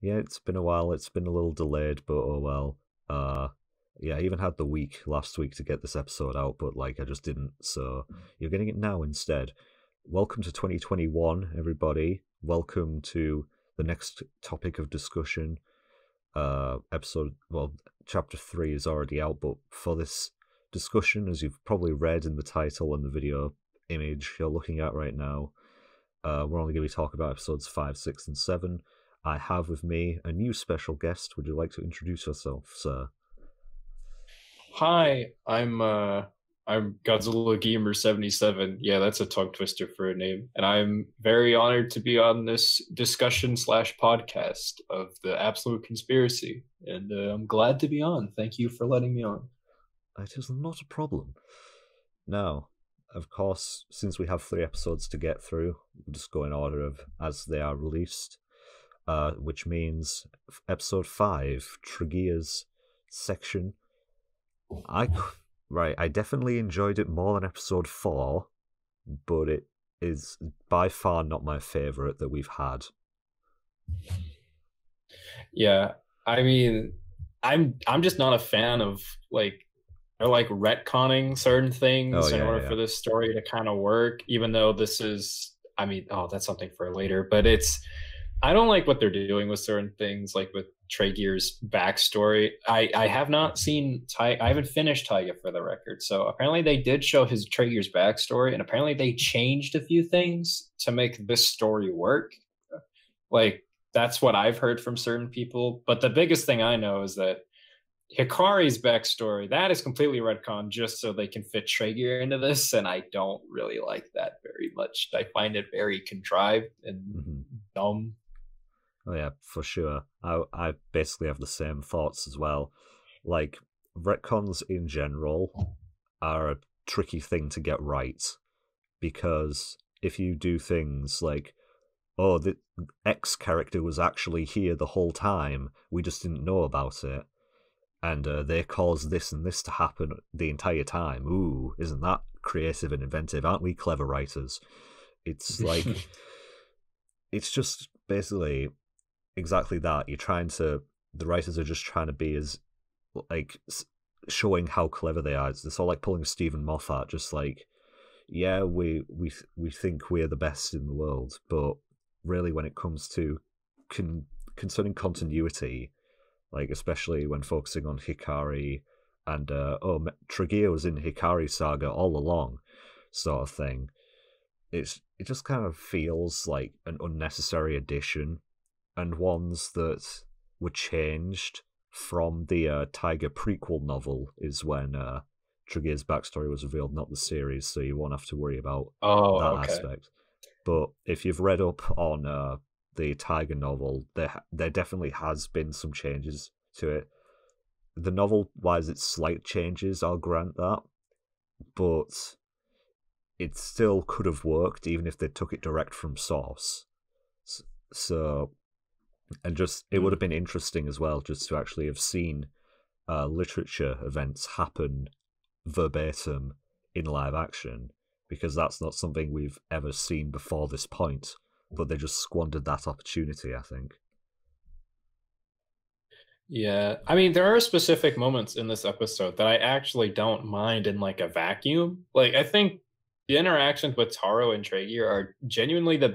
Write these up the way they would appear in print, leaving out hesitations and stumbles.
Yeah, it's been a while. It's been a little delayed, but oh well. Yeah, I even had the week last week to get this episode out, but like I just didn't. So you're getting it now instead. Welcome to 2021, everybody. Welcome to the next topic of discussion. Chapter 3 is already out, but for this discussion, as you've probably read in the title and the video image you're looking at right now, we're only going to be talking about episodes 5, 6, and 7. I have with me a new special guest. Would you like to introduce yourself, sir? Hi, I'm GodzillaGamer77. Yeah, that's a tongue twister for a name. And I'm very honored to be on this discussion slash podcast of the Absolute Conspiracy. And I'm glad to be on. Thank you for letting me on. It is not a problem. Now, of course, since we have 3 episodes to get through, we'll just go in order of as they are released. Which means episode 5, Tregear's section. I definitely enjoyed it more than episode 4, but it is by far not my favorite that we've had. Yeah, I mean, I'm just not a fan of retconning certain things in order for this story to kind of work, even though this is, that's something for later, but I don't like what they're doing with certain things, like with Tregear's backstory. I have not seen I haven't finished Taiga, for the record. So apparently they did show his Tregear's backstory, and apparently they changed a few things to make this story work. Like, that's what I've heard from certain people. But the biggest thing I know is that Hikari's backstory, that is completely retcon just so they can fit Tregear into this, and I don't really like that very much. I find it very contrived and dumb. Oh yeah, for sure. I basically have the same thoughts as well. Like, retcons in general are a tricky thing to get right, because if you do things like, oh, the X character was actually here the whole time, we just didn't know about it, and they caused this and this to happen the entire time. Ooh, isn't that creative and inventive? Aren't we clever writers? It's like, it's just basically exactly that. The writers are just trying to be as, like, showing how clever they are. It's all like pulling a Stephen Moffat, just like, yeah, we think we're the best in the world, but really when it comes to concerning continuity, like especially when focusing on Hikari and Tregear was in Hikari's saga all along, sort of thing. It just kind of feels like an unnecessary addition, and ones that were changed from the Tiger prequel novel is when Tregear's backstory was revealed, not the series, so you won't have to worry about that aspect. But if you've read up on the Tiger novel, there definitely has been some changes to it. The novel-wise, it's slight changes, I'll grant that, but it still could have worked even if they took it direct from source. So... And just, it would have been interesting as well just to actually have seen literature events happen verbatim in live action, because that's not something we've ever seen before this point, but they just squandered that opportunity, I think. Yeah, I mean, there are specific moments in this episode that I actually don't mind in like a vacuum. Like, I think the interactions with Taro and Tregear are genuinely the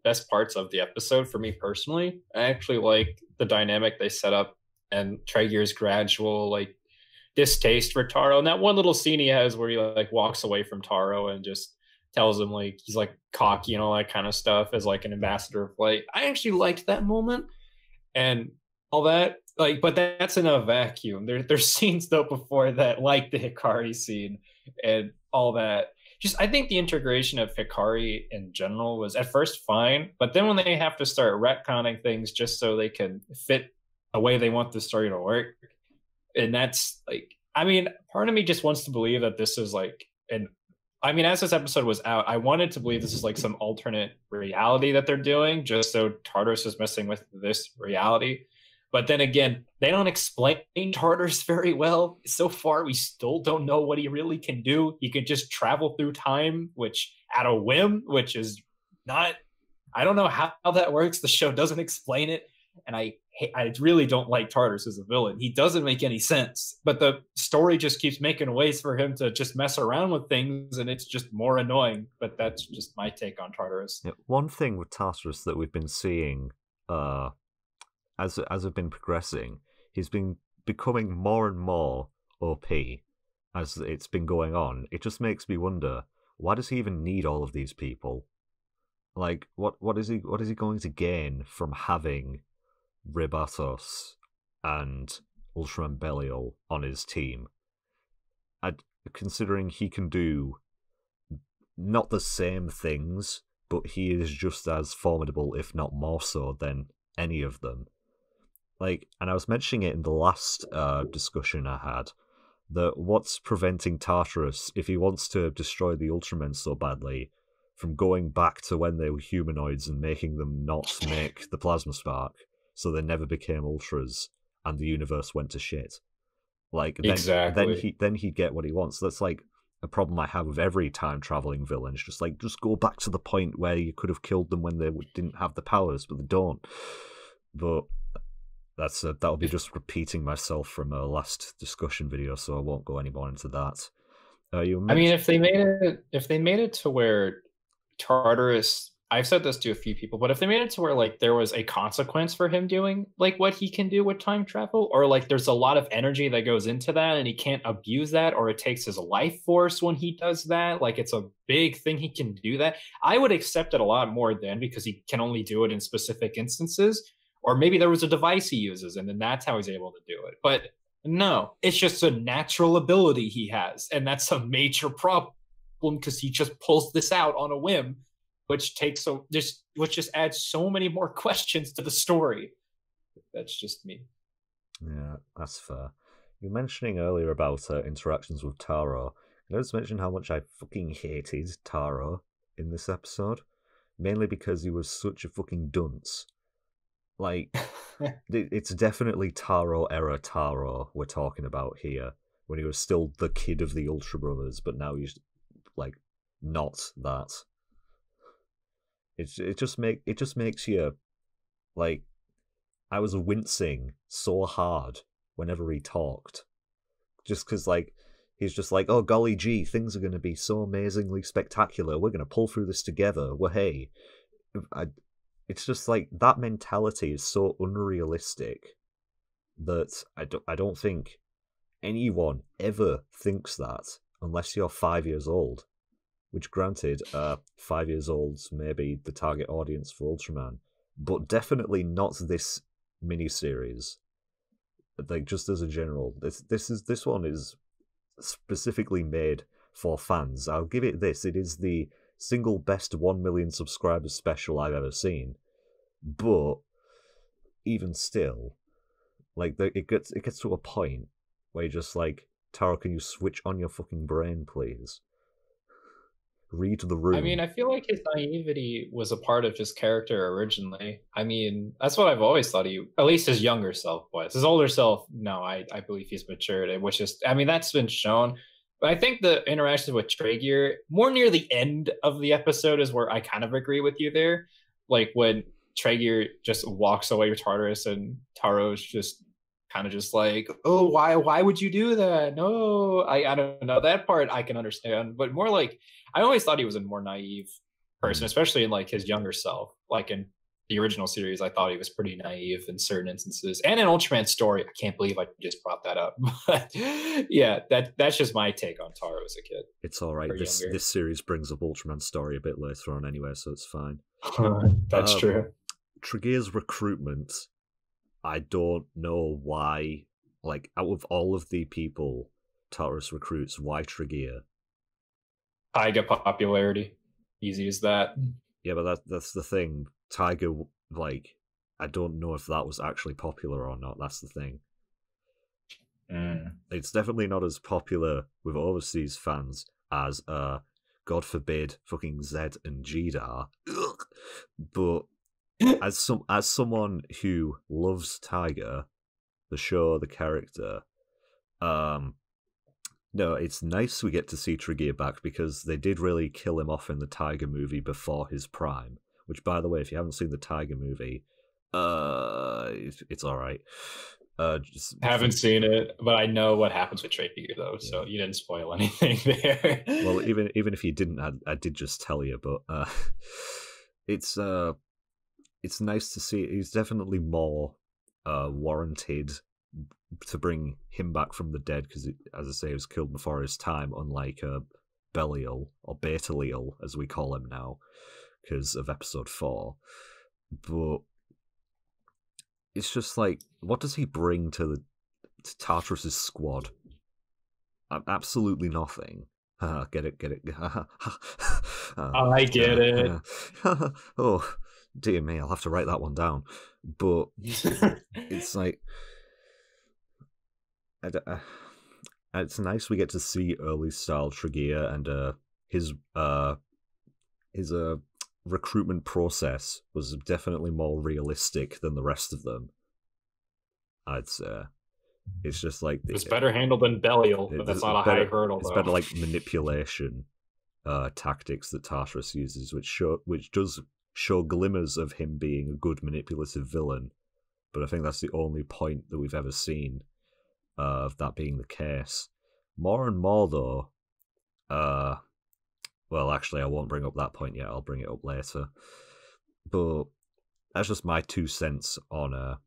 best parts of the episode for me personally. I actually like the dynamic they set up and Tregear's gradual like distaste for Taro. And that one little scene he has where he like walks away from Taro and just tells him like he's like cocky and all that kind of stuff as like an ambassador of light. I actually liked that moment and all that. Like, but that's in a vacuum. There's scenes though before that, like the Hikari scene and all that. Just, I think the integration of Hikari in general was at first fine, but then when they have to start retconning things just so they can fit a way they want the story to work, and that's like, I mean, part of me just wants to believe that this is like as this episode was out, I wanted to believe this is like some alternate reality that they're doing, just so Tartarus is messing with this reality. But then again, they don't explain Tartarus very well. So far, we still don't know what he really can do. He could just travel through time, which at a whim, which is not, I don't know how that works. The show doesn't explain it. And I really don't like Tartarus as a villain. He doesn't make any sense, but the story just keeps making ways for him to just mess around with things, and it's just more annoying. But that's just my take on Tartarus. Yeah, one thing with Tartarus that we've been seeing, as we've been progressing, he's been becoming more and more OP as it's been going on. It just makes me wonder, why does he even need all of these people? Like, what is he going to gain from having Rebatos and Ultraman Belial on his team? Considering he can do not the same things, but he is just as formidable, if not more so, than any of them. Like, and I was mentioning it in the last discussion I had, that what's preventing Tartarus, if he wants to destroy the Ultramen so badly, from going back to when they were humanoids and making them not make the plasma spark, so they never became Ultras and the universe went to shit. Like, then he'd get what he wants. That's like a problem I have with every time traveling villain. It's just like, just go back to the point where you could have killed them when they didn't have the powers, but they don't. But that'll be just repeating myself from a last discussion video, so I won't go any more into that. I mean, if they made it to where Tartarus, I've said this to a few people, but if they made it to where like there was a consequence for him doing like what he can do with time travel, or like there's a lot of energy that goes into that and he can't abuse that, or it takes his life force when he does that, like it's a big thing he can do that, I would accept it a lot more then, because he can only do it in specific instances. Or maybe there was a device he uses and then that's how he's able to do it. But no, it's just a natural ability he has, and that's a major problem because he just pulls this out on a whim, which just adds so many more questions to the story. That's just me. Yeah, that's fair. You were mentioning earlier about interactions with Taro. Can I just mention how much I fucking hated Taro in this episode? Mainly because he was such a fucking dunce. Like, it's definitely Taro era Taro we're talking about here, when he was still the kid of the Ultra Brothers, but now he's like not that. It just makes you like, I was wincing so hard whenever he talked, just because like he's just like, oh golly gee, things are going to be so amazingly spectacular, we're going to pull through this together, well hey. It's just like, that mentality is so unrealistic that I don't think anyone ever thinks that unless you're 5 years old. Which, granted, 5 years old's maybe the target audience for Ultraman, but definitely not this miniseries. Like, just as a general, this one is specifically made for fans. I'll give it this: it is the single best 1 million subscribers special I've ever seen. But even still, like, it gets to a point where you're just like, Taro, can you switch on your fucking brain, please? Read the room. I mean, I feel like his naivety was a part of his character originally. I mean, that's what I've always thought at least his younger self was. His older self, no, I believe he's matured. It was just, I mean, that's been shown. But I think the interaction with Traeger, more near the end of the episode, is where I kind of agree with you there. Like when Traeger just walks away with Tartarus and Taro's just kind of just like, oh, why would you do that? No, I don't know. That part I can understand. But more like, I always thought he was a more naive person, especially in like his younger self. Like in the original series, I thought he was pretty naive in certain instances. And in Ultraman Story, I can't believe I just brought that up. But yeah, that's just my take on Taro as a kid. It's all right. This series brings up Ultraman Story a bit later on anyway, so it's fine. That's true. Traeger's recruitment, I don't know why. Like, out of all of the people Tartarus recruits, why Traeger? Taiga popularity. Easy as that. Yeah, but that's the thing. Taiga, like, I don't know if that was actually popular or not. That's the thing. It's definitely not as popular with overseas fans as, God forbid, fucking Zed and Jidar. But as someone who loves Taiga, the show, the character, no, it's nice we get to see Traeger back, because they did really kill him off in the Taiga movie before his prime. Which, by the way, if you haven't seen the Taiga movie, It's all right. Just Haven't seen it, but I know what happens with Trachea though, so you didn't spoil anything there. Well, even if you didn't, I did just tell you. But it's nice to see. He's definitely more warranted to bring him back from the dead because, as I say, he was killed before his time. Unlike Belial or Betaliel, as we call him now, because of episode 4. But it's just like, what does he bring to Tartarus's squad? Absolutely nothing. Get it. I get it. Oh, dear me, I'll have to write that one down. But it's like, it's nice we get to see early style Trachea and his recruitment process was definitely more realistic than the rest of them. I'd say it's just like it's better handled than Belial, but that's not a high hurdle. It's better like manipulation tactics that Tartarus uses, which does show glimmers of him being a good manipulative villain. But I think that's the only point that we've ever seen of that being the case. More and more, though. Well, actually, I won't bring up that point yet. I'll bring it up later. But that's just my 2 cents on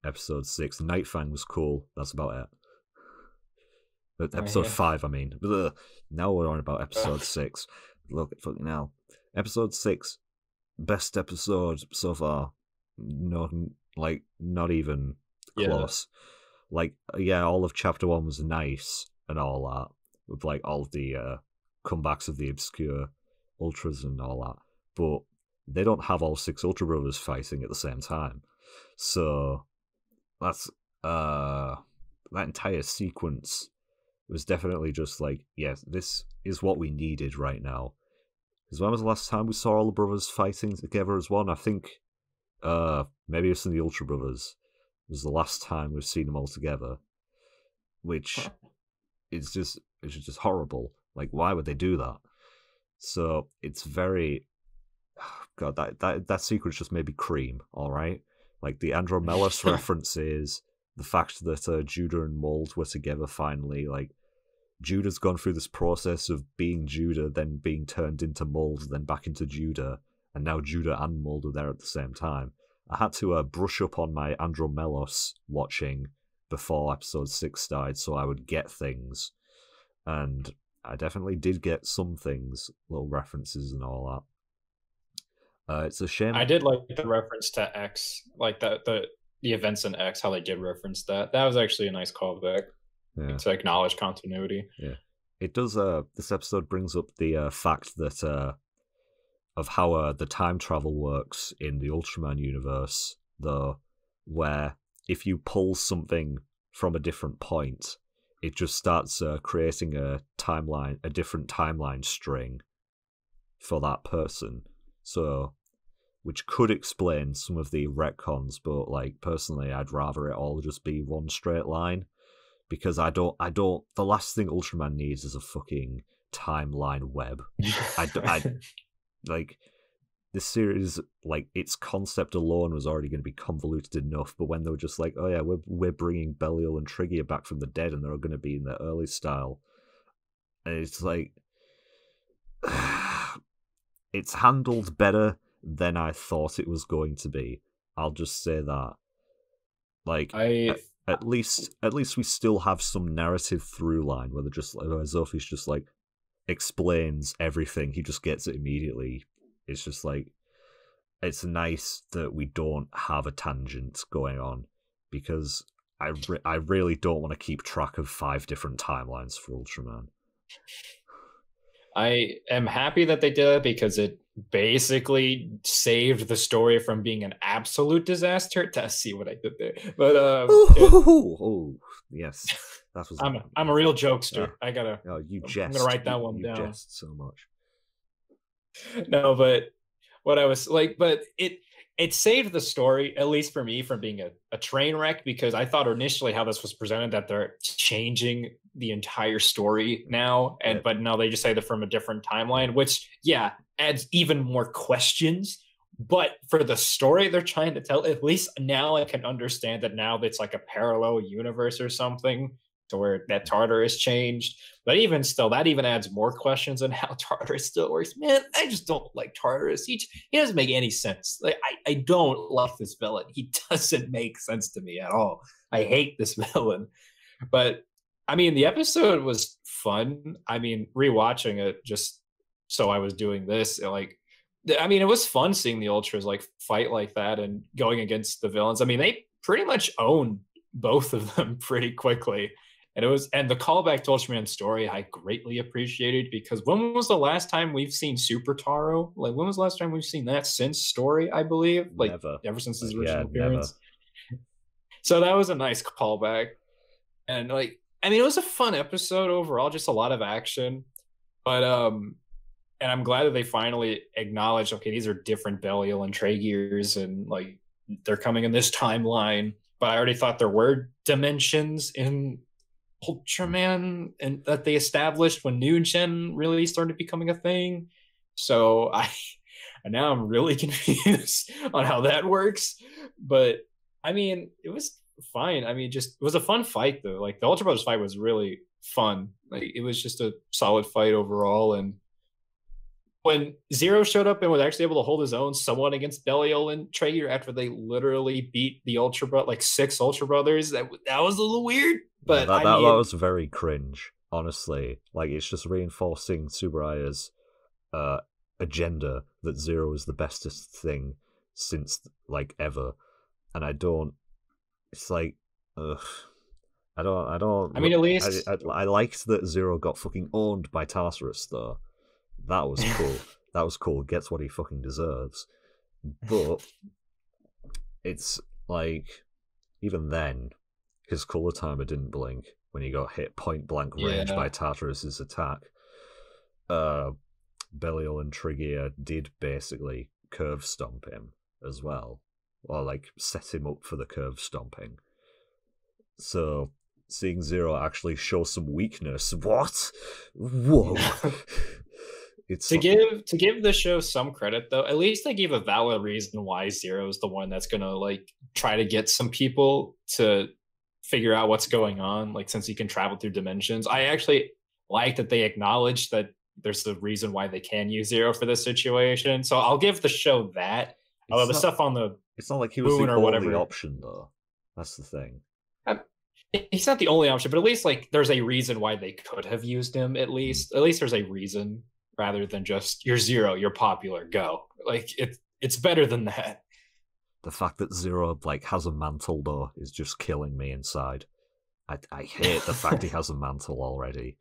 episode 6. Nightfang was cool. That's about it. But episode 5, I mean. Now we're on about episode 6. Look at fucking hell. Episode 6, best episode so far. Not even close. Like, yeah, all of chapter 1 was nice and all that, with like all the comebacks of the obscure ultras and all that, but they don't have all 6 Ultra Brothers fighting at the same time. So that's that entire sequence was definitely just like, yes, this is what we needed right now. Because when was the last time we saw all the brothers fighting together as one? I think maybe it's in the Ultra Brothers was the last time we've seen them all together, which is just horrible. Like, why would they do that? So it's very, God, that sequence just made me cream. All right, like the Andromelos references, the fact that Judah and Mold were together finally. Like, Judah's gone through this process of being Judah, then being turned into Mold, then back into Judah, and now Judah and Mold are there at the same time. I had to brush up on my Andromelos watching before episode 6 started so I would get things. And I definitely did get some things, little references and all that. It's a shame. I did like the reference to X, like the events in X, how they did reference that. That was actually a nice callback to acknowledge continuity. Yeah, it does. This episode brings up the fact that of how the time travel works in the Ultraman universe, though, where if you pull something from a different point, it just starts creating a different timeline string for that person. So, which could explain some of the retcons, but like personally, I'd rather it all just be one straight line, because I don't. The last thing Ultraman needs is a fucking timeline web. I like, this series, like, its concept alone was already going to be convoluted enough, but when they were just like, oh yeah, we're bringing Belial and Trachea back from the dead and they're going to be in their early style, and it's like, it's handled better than I thought it was going to be. I'll just say that. Like, at least we still have some narrative through line where they're just like, Zophi's just like explains everything. He just gets it immediately. It's just like, it's nice that we don't have a tangent going on, because I really don't want to keep track of 5 different timelines for Ultraman. I am happy that they did it because it basically saved the story from being an absolute disaster. To see what I did there, but yes, that was. I'm a real jokester. I gotta. Oh, you jest. I'm gonna write that one down. You jest so much. No, but what I was like, but it saved the story, at least for me, from being a train wreck, because I thought initially how this was presented that they're changing the entire story now, but now they just say they're from a different timeline, which adds even more questions. But for the story they're trying to tell, at least now I can understand that now it's like a parallel universe or something to where that Tartarus changed. But even still, that even adds more questions on how Tartarus still works. Man, I just don't like Tartarus. He doesn't make any sense. Like I don't like this villain. He doesn't make sense to me at all. I hate this villain. But I mean, the episode was fun. I mean, rewatching it just so I was doing this, like I mean, it was fun seeing the Ultras like fight like that and going against the villains. I mean, they pretty much owned both of them pretty quickly. And the callback to Ultraman's story I greatly appreciated, because when was the last time we've seen Super Taro? Like, when was the last time we've seen that since story, I believe? Like, never. Ever since his original appearance. Never. So that was a nice callback. And like, I mean, it was a fun episode overall, just a lot of action. But and I'm glad that they finally acknowledged, okay, these are different Belial and Traegirs, and like they're coming in this timeline. But I already thought there were dimensions in Ultraman, and that they established when New Gen really started becoming a thing. So and now I'm really confused on how that works. But I mean, it was fine. I mean, just it was a fun fight though. Like the Ultra Brothers fight was really fun. Like it was just a solid fight overall. And when Zero showed up and was actually able to hold his own somewhat against Belial and Traeger after they literally beat the like 6 Ultra Brothers, that was a little weird. But that was very cringe, honestly. Like, it's just reinforcing Tsuburaya's agenda that Zero is the bestest thing since like ever, and I don't. It's like, ugh. I don't. I mean, at least I liked that Zero got fucking owned by Tartarus though. That was cool. That was cool. Gets what he fucking deserves. But it's like, even then, his color timer didn't blink when he got hit point blank range by Tartarus's attack. Belial and Trigia did basically curve stomp him as well, or like set him up for the curve stomping. So seeing Zero actually show some weakness, what? Whoa. It's to give the show some credit though, at least they gave a valid reason why Zero is the one that's gonna like try to get some people to figure out what's going on, like since he can travel through dimensions. I actually like that they acknowledge that there's the reason why they can use Zero for this situation, so I'll give the show that. Although the stuff on the it's not like he was the only option though. That's the thing. He's not the only option, but at least like there's a reason why they could have used him. At least there's a reason, rather than just you're Zero, you're popular, go. Like it's better than that. The fact that Zero like has a mantle though is just killing me inside. I hate the fact he has a mantle already.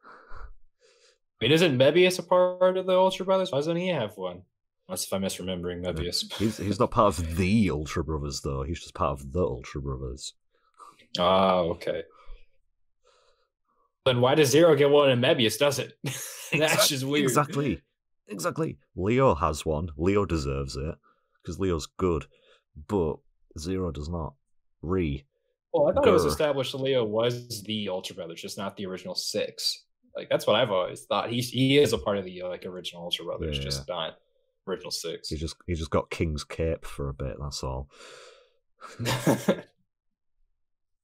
I mean, isn't Mebius a part of the Ultra Brothers? Why doesn't he have one? Unless if I'm misremembering Mebius. He's not part of the Ultra Brothers though. He's just part of the Ultra Brothers. Oh, okay. Then why does Zero get one and Mebius doesn't? That's just weird. Exactly. Leo has one. Leo deserves it because Leo's good, but Zero does not. Well, I thought it was established that Leo was the Ultra Brothers, just not the original 6. Like that's what I've always thought. He is a part of the like original Ultra Brothers, just not original 6. He just got King's cape for a bit. That's all.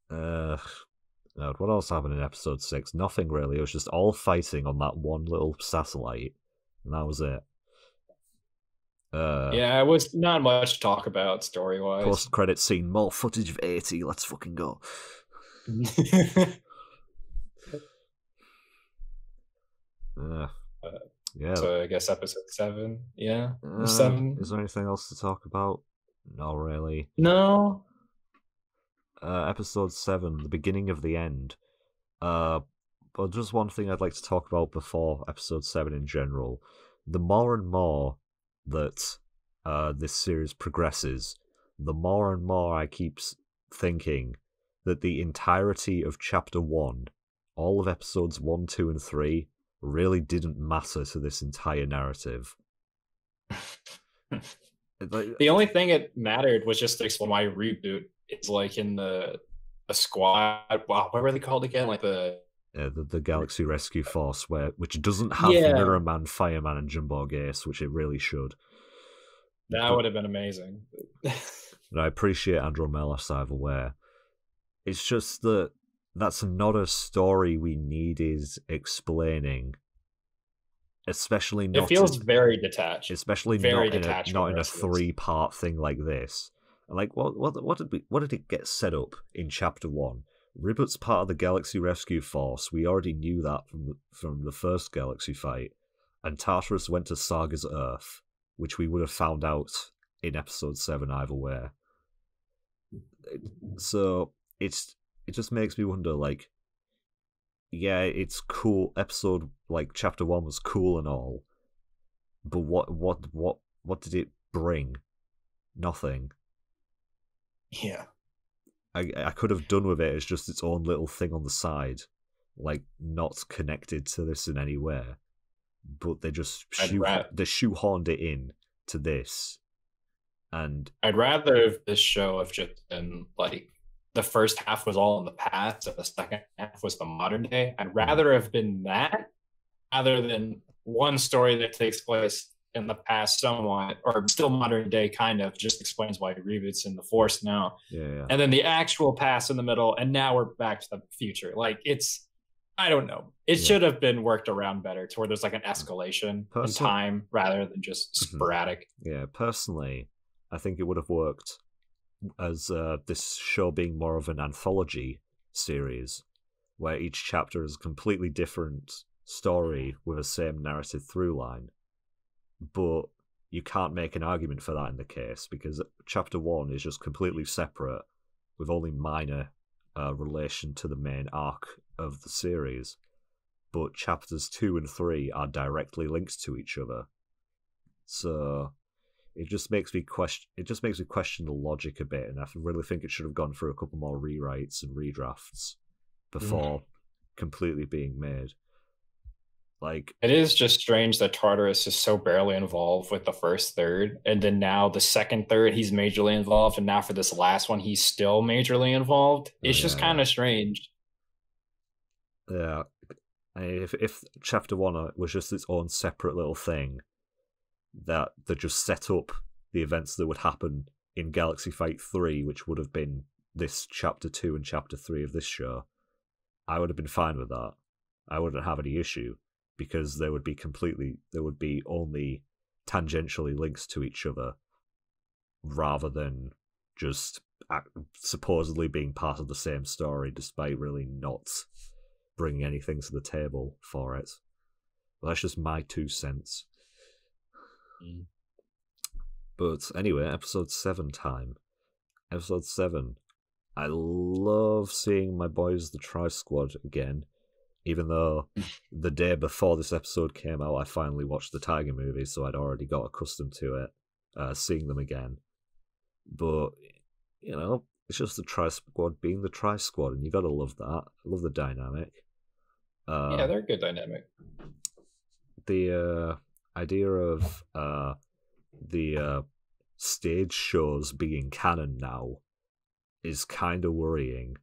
What else happened in episode 6? Nothing really. It was just all fighting on that one little satellite, and that was it. It was not much to talk about story-wise. Post-credit scene, more footage of 80. Let's fucking go. So I guess episode 7. 7. Is there anything else to talk about? Not really. No. Episode 7, the beginning of the end. But just one thing I'd like to talk about before episode 7 in general. The more and more that this series progresses, the more and more I keep thinking that the entirety of chapter 1, all of episodes 1, 2, and 3, really didn't matter to this entire narrative. The only thing it mattered was just to explain why Reboot is like in the squad. Wow, what were they called again? Like the Galaxy Rescue Force, which doesn't have Mirror Man, Fireman, and Jumbo Gates, which it really should. That would have been amazing. And I appreciate Andromelos either way. It's just that that's not a story we needed explaining, especially not. It feels very detached, especially very not detached in a from the rest of this. 3-part thing like this. Like what did it get set up in chapter 1? Ribbit's part of the Galaxy Rescue Force. We already knew that from the first Galaxy fight. And Tartarus went to Saga's Earth, which we would have found out in episode 7 either way. So it just makes me wonder, like, yeah, it's cool. Episode, like, chapter 1 was cool and all, but what did it bring? Nothing. Yeah. I could have done with it as just its own little thing on the side, like not connected to this in any way. But they just shoehorned it in to this. And I'd rather this show have just been like the first half was all in the past and the second half was the modern day. I'd rather have been that rather than one story that takes place in the past somewhat, or still modern day kind of, just explains why Reebit's in the Force now. Yeah. And then the actual past in the middle, and now we're back to the future. Like, it's, I don't know. It should have been worked around better to where there's like an escalation in time rather than just sporadic. Yeah, personally, I think it would have worked as this show being more of an anthology series, where each chapter is a completely different story with the same narrative through line. But you can't make an argument for that in the case, because chapter 1 is just completely separate with only minor relation to the main arc of the series, but chapters 2 and 3 are directly linked to each other. So it just makes me question the logic a bit, and I really think it should have gone through a couple more rewrites and redrafts before completely being made. Like, it is just strange that Tartarus is so barely involved with the first third, and then now the second third he's majorly involved, and now for this last one he's still majorly involved. It's just kind of strange. Yeah, if chapter 1 was just its own separate little thing that just set up the events that would happen in Galaxy Fight 3, which would have been this chapter 2 and chapter 3 of this show, I would have been fine with that. I wouldn't have any issue, because there would be only tangentially links to each other, rather than just supposedly being part of the same story, despite really not bringing anything to the table for it. Well, that's just my 2 cents. But anyway, episode 7 time. Episode 7. I love seeing my boys, the Tri-Squad, again. Even though the day before this episode came out, I finally watched the Tiger movie, so I'd already got accustomed to it, seeing them again. But, you know, it's just the Tri-Squad being the Tri-Squad, and you gotta love that. I love the dynamic. Yeah, they're a good dynamic. The idea of the stage shows being canon now is kind of worrying.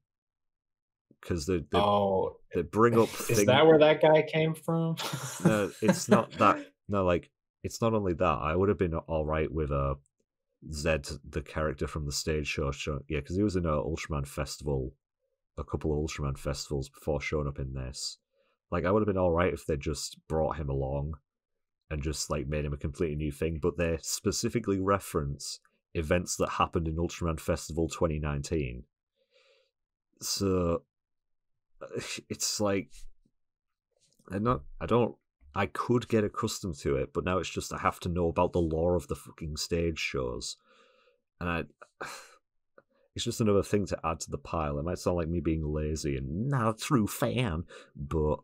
Because they bring up things. Is that where that guy came from? No, it's not that. No, like, it's not only that. I would have been alright with Zed, the character from the stage show. Yeah, because he was in a couple of Ultraman festivals before showing up in this. Like, I would have been alright if they just brought him along and just, like, made him a completely new thing, but they specifically reference events that happened in Ultraman Festival 2019. So it's like, I could get accustomed to it, but now it's just I have to know about the lore of the fucking stage shows, and it's just another thing to add to the pile. It might sound like me being lazy and not a true fan, but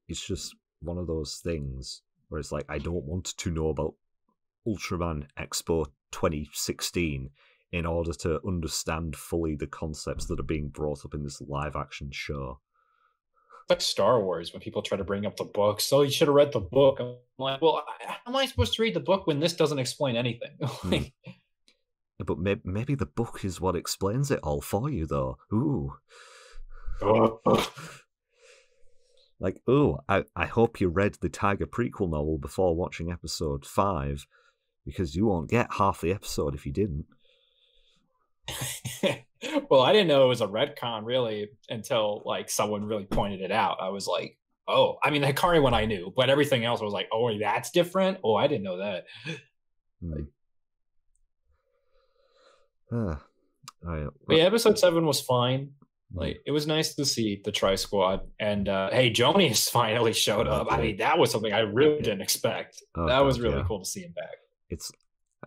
it's just one of those things where it's like, I don't want to know about Ultraman Expo 2016 in order to understand fully the concepts that are being brought up in this live action show. Like Star Wars, when people try to bring up the book, so you should have read the book. I'm like, well, how am I supposed to read the book when this doesn't explain anything? But maybe the book is what explains it all for you, though. Ooh. I hope you read the Tiger prequel novel before watching episode 5, because you won't get half the episode if you didn't. Well, I didn't know it was a retcon really until like someone really pointed it out. I was like, oh, I mean, the Hikari one I knew, but everything else was like, oh, that's different. Oh, I didn't know that. Yeah, episode 7 was fine. Like, it was nice to see the Tri Squad, and hey, Jonius finally showed up. I mean, that was something I really didn't expect. That was really cool to see him back.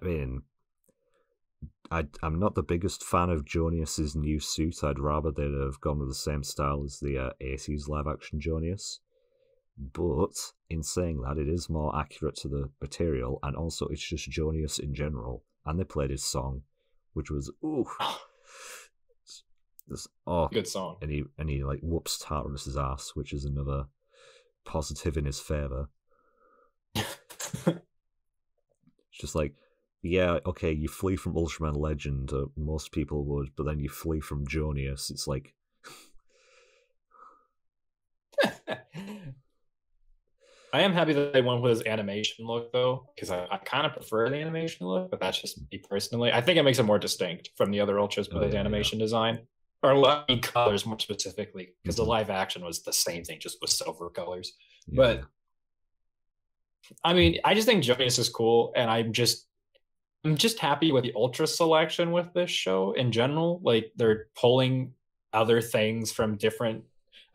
I mean, I'm not the biggest fan of Jonius's new suit. I'd rather they'd have gone with the same style as the 80s live-action Jonius. But in saying that, it is more accurate to the material, and also it's just Jonius in general. And they played his song, which was good song. And he like whoops Tartarus's ass, which is another positive in his favor. It's just like, yeah, okay, you flee from Ultraman Legend, most people would, but then you flee from Jonius. It's like, I am happy that they went with his animation look, though, because I kind of prefer the animation look, but that's just me personally. I think it makes it more distinct from the other Ultras with his animation design. Or colors, more specifically, because the live action was the same thing, just with silver colors. Yeah. But, I mean, I just think Jonius is cool, and I'm just happy with the Ultra selection with this show in general. Like, they're pulling other things from different,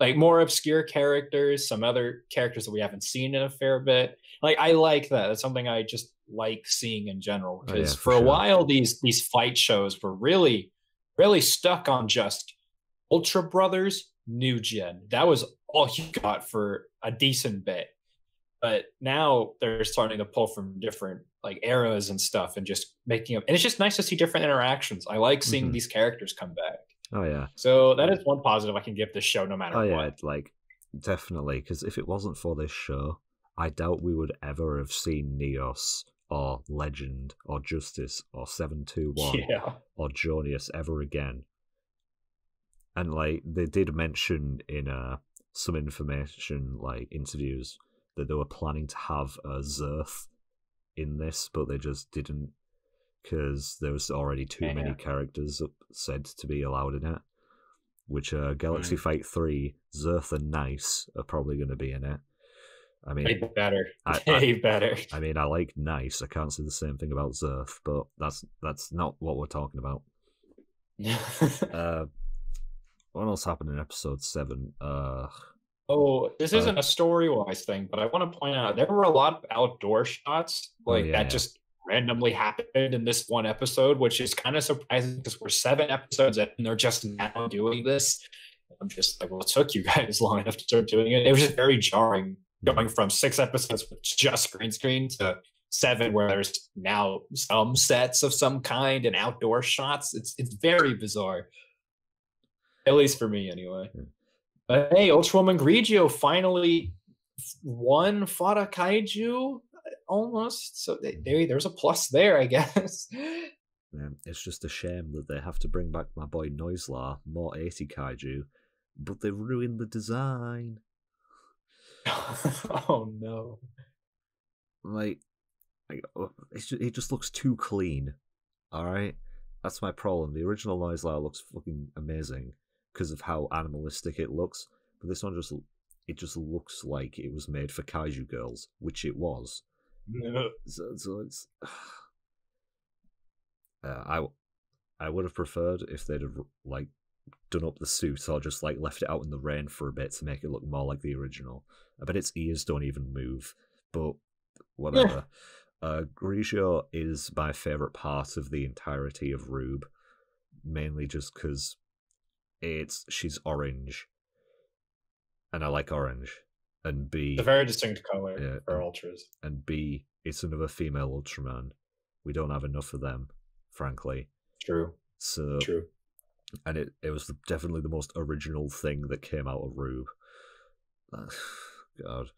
like, more obscure characters, some other characters that we haven't seen in a fair bit. Like, I like that. That's something I just like seeing in general. Because for a while, these fight shows were really stuck on just Ultra Brothers, New Gen. That was all you got for a decent bit. But now they're starting to pull from different like eras and stuff and just making them. And it's just nice to see different interactions. I like seeing these characters come back. Oh, yeah. So that is one positive I can give this show no matter what. Oh, yeah, like, definitely. Because if it wasn't for this show, I doubt we would ever have seen Neos or Legend or Justice or 721 or Jonius ever again. And like they did mention in some information, like interviews, that they were planning to have a Zerth in this, but they just didn't, because there was already too many characters said to be allowed in it. Which Galaxy Fight 3, Zerth and Nice are probably going to be in it. I mean, better. I mean, I like Nice. I can't say the same thing about Zerth, but that's not what we're talking about. What else happened in episode 7? This isn't a story-wise thing, but I want to point out there were a lot of outdoor shots that just randomly happened in this one episode, which is kind of surprising because we're 7 episodes and they're just now doing this. I'm just like, well, it took you guys long enough to start doing it. It was just very jarring. Going from 6 episodes with just green screen to 7 where there's now some sets of some kind and outdoor shots. It's very bizarre. At least for me, anyway. But hey, Ultrawoman Grigio finally fought a kaiju almost. So there's a plus there, I guess. Yeah, it's just a shame that they have to bring back my boy Noislar, more 80 kaiju, but they ruined the design. Oh no! Like it just looks too clean. All right, that's my problem. The original Noislar looks fucking amazing because of how animalistic it looks, but this one just looks like it was made for kaiju girls, which it was. So it's. I would have preferred if they'd have like done up the suit or just like left it out in the rain for a bit to make it look more like the original. I bet its ears don't even move, but whatever. Grigio is my favourite part of the entirety of Rube, mainly just because she's orange, and I like orange, and B, it's a very distinct color for Ultras, and B, it's another female Ultraman. We don't have enough of them, frankly. True. And it was definitely the most original thing that came out of Rube. God.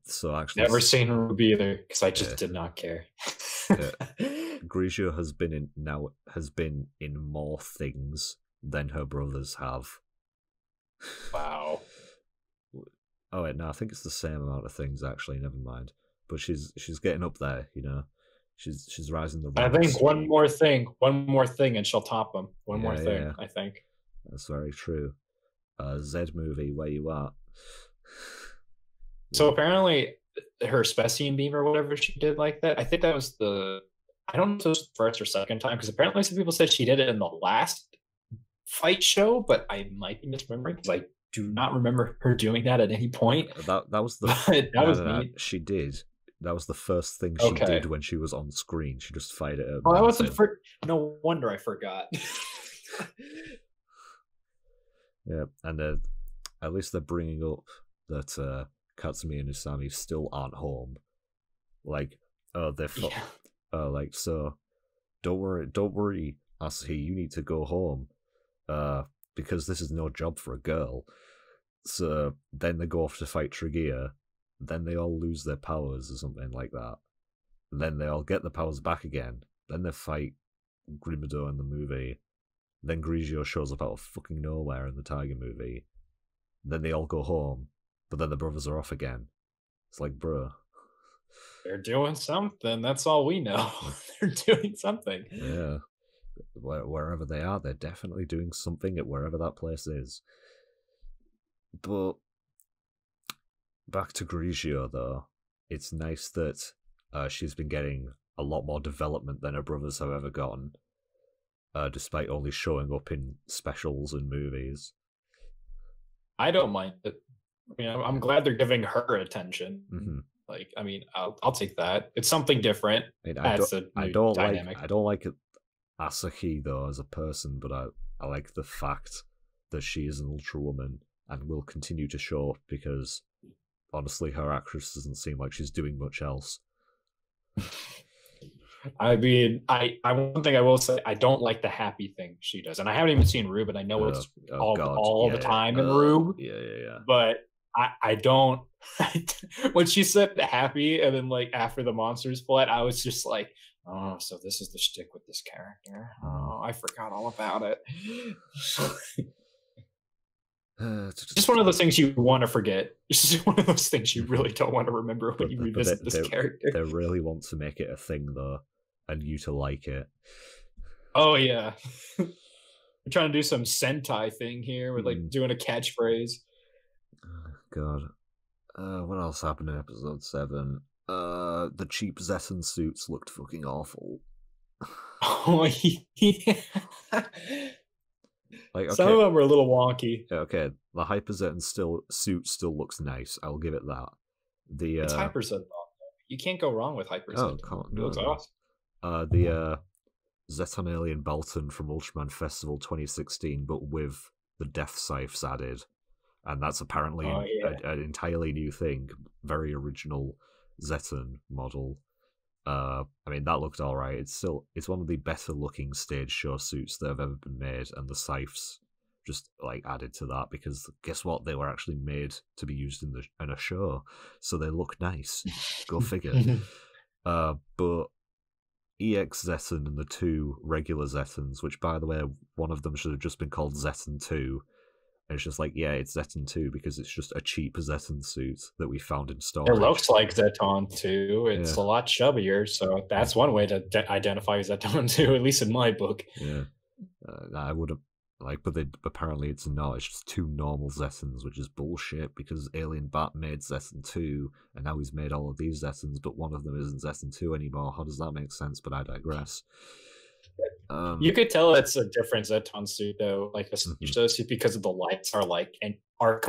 So actually, never seen Rube either because I just did not care. Grigio has been in more things than her brothers have. Wow. Oh wait, no, I think it's the same amount of things actually. Never mind. But she's getting up there, you know. She's rising the I ranks. think one more thing, and she'll top them. One more thing, I think. That's very true. Z movie, where you at? So apparently, her Specimen beam or whatever she did like that. I think that was I don't know if it was the first or second time, because apparently some people said she did it in the last fight show, but I might be misremembering because I do not remember her doing that at any point. That was the that was neat. She did. That was the first thing she did when she was on screen. She just fired it. Oh, that was the first. No wonder I forgot. Yeah, and at least they're bringing up that Katsumi and Usami still aren't home. Like, they're like, so don't worry, Asahi, you need to go home, because this is no job for a girl. So then they go off to fight Trigia. Then they all lose their powers or something like that. Then they all get the powers back again. Then they fight Grimado in the movie. Then Grigio shows up out of fucking nowhere in the Tiger movie. Then they all go home, but then the brothers are off again. It's like, bruh. They're doing something. That's all we know. They're doing something. Yeah. Wherever they are, they're definitely doing something at wherever that place is. But back to Grigio, though. It's nice that she's been getting a lot more development than her brothers have ever gotten. Despite only showing up in specials and movies. I don't mind it. I mean, I'm glad they're giving her attention. Mm-hmm. Like, I mean, I'll take that. It's something different. I don't like Asahi though as a person, but I like the fact that she is an Ultra Woman and will continue to show up because honestly, her actress doesn't seem like she's doing much else. I mean, one thing I will say, I don't like the happy thing she does, and I haven't even seen Rube, and I know it's all the time in Rube. Yeah. But I don't. When she said happy, and then like after the monsters fought, I was just like, oh, so this is the shtick with this character. Oh, I forgot all about it. Just one of those things you want to forget. It's just one of those things you really don't want to remember when you revisit this character. They really want to make it a thing, though, and you to like it. Oh, yeah. We're trying to do some Sentai thing here. We're like doing a catchphrase. God. What else happened in episode 7? The cheap Zetan suits looked fucking awful. Oh, yeah. Like, okay, some of them were a little wonky. Okay, the Hyper Zetan suit still looks nice. I'll give it that. It's Hyper Zetan. You can't go wrong with Hyper Zetan. It looks awesome. The Zetan Alien Belton from Ultraman Festival 2016, but with the Death Scythes added. And that's apparently an entirely new thing. Very original Zetan model. I mean, that looked alright. It's one of the better looking stage show suits that have ever been made, and the scythes just like added to that because guess what? They were actually made to be used in a show, so they look nice. Go figure. But EX Zetan and the 2 regular Zetans, which by the way, one of them should have just been called Zetan 2. And it's just like, yeah, it's Zetan 2 because it's just a cheap Zetan suit that we found in storage. It looks like Zetan 2. It's a lot chubbier, so that's one way to identify Zetan 2, at least in my book. Yeah. I would have, but apparently it's not. It's just 2 normal Zetans, which is bullshit because Alien Bat made Zetan 2, and now he's made all of these Zetans, but one of them isn't Zetan 2 anymore. How does that make sense? But I digress. You could tell it's a different Zetan suit though, like a suit, because of the lights are like and are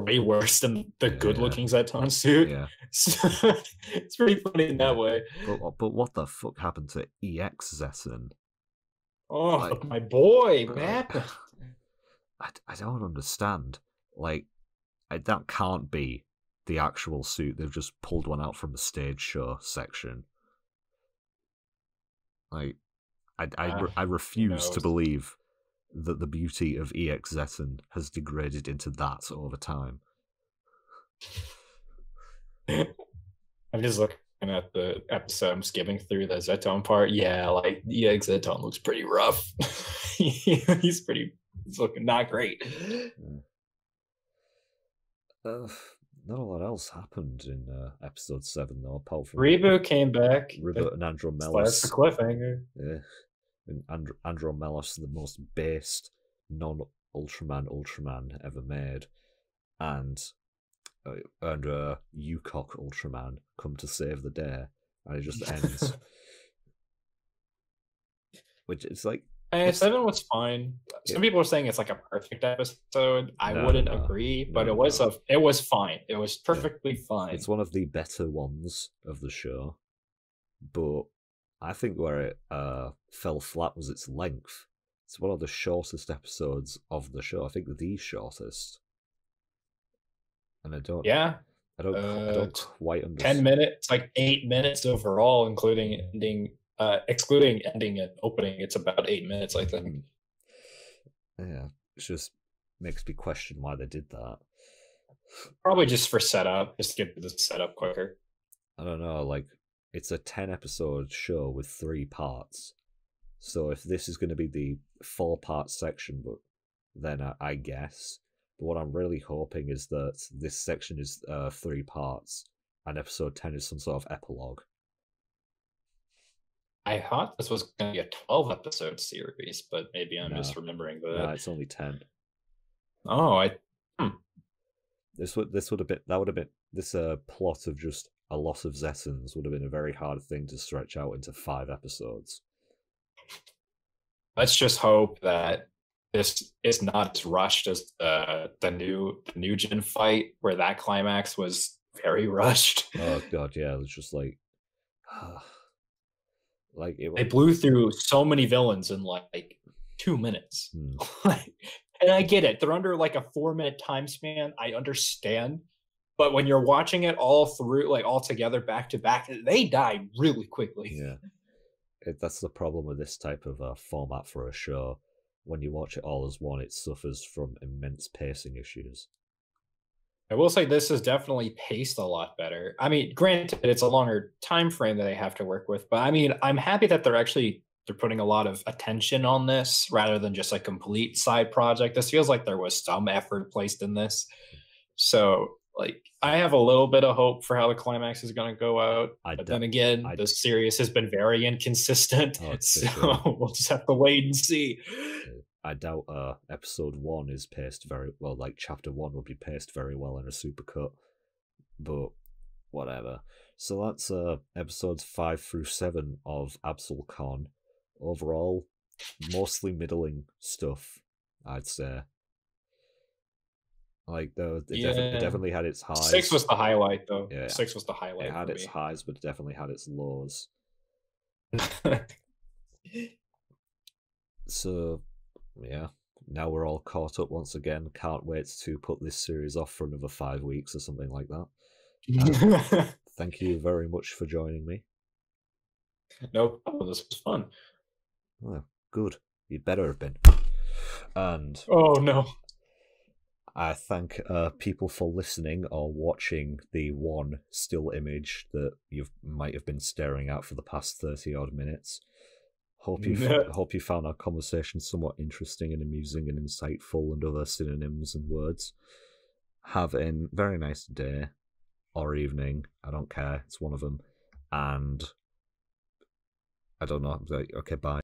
way worse than the good looking Zetan suit. Yeah, so, it's pretty funny in that way. But what the fuck happened to EX Zetan? Oh, my boy, man! I don't understand. Like, that can't be the actual suit. They've just pulled one out from the stage show section. Like. I refuse to believe that the beauty of EX Zetan has degraded into that over time. I'm just looking at the episode. I'm skipping through the Zetan part. Yeah, like EX Zetan looks pretty rough. He's looking not great. not a lot else happened in episode 7 though, apart from Reboot came back. Ribbit and That's the Andromelos. cliffhanger. Yeah, and Andromelos, the most based non-Ultraman ever made, and Yukok Ultraman come to save the day, and it just ends. Which is like, 7 was fine. Some people are saying it's like a perfect episode. I wouldn't agree, but it was fine. It was perfectly fine. It's one of the better ones of the show, but I think where it fell flat was its length. It's one of the shortest episodes of the show. I think the shortest. And I don't quite understand. 10 minutes, like 8 minutes overall, including ending. Excluding ending and opening, it's about 8 minutes, I think. Yeah, it just makes me question why they did that. Probably just for setup, just to get the setup quicker. I don't know, like, it's a 10-episode show with 3 parts. So if this is going to be the 4-part section, but then I guess. But what I'm really hoping is that this section is 3 parts, and episode 10 is some sort of epilogue. I thought this was going to be a 12-episode series, but maybe I'm misremembering that. No, it's only 10. Oh, This plot of just a lot of Zetans would have been a very hard thing to stretch out into 5 episodes. Let's just hope that this is not as rushed as the new gen fight, where that climax was very rushed. Oh god, yeah, it was just like they blew through so many villains in like 2 minutes. And I get it, they're under like a 4-minute time span. I understand, but when you're watching it all through, like all together back to back, they die really quickly. Yeah, that's the problem with this type of format for a show. When you watch it all as one, it suffers from immense pacing issues. I will say this is definitely paced a lot better. I mean, granted, it's a longer time frame that they have to work with, but I mean, I'm happy that they're putting a lot of attention on this rather than just a complete side project. This feels like there was some effort placed in this. So, like, I have a little bit of hope for how the climax is going to go out. But then again, the series has been very inconsistent. So we'll just have to wait and see. I doubt episode 1 is paced very well. Like, chapter 1 will be paced very well in a supercut. But whatever. So that's episodes 5 through 7 of Absol Con. Overall, mostly middling stuff, I'd say. Like, it definitely had its highs. 6 was the highlight, though. Yeah, 6 was the highlight. It had its highs, but it definitely had its lows. So, yeah, now we're all caught up once again. Can't wait to put this series off for another 5 weeks or something like that. Thank you very much for joining me. No problem. This was fun. Oh, good. You better have been. And oh no, I thank people for listening or watching the one still image that you might have been staring at for the past 30-odd minutes. Hope you found our conversation somewhat interesting and amusing and insightful and other synonyms and words. Have a very nice day or evening. I don't care. It's one of them. And I don't know. Okay, bye.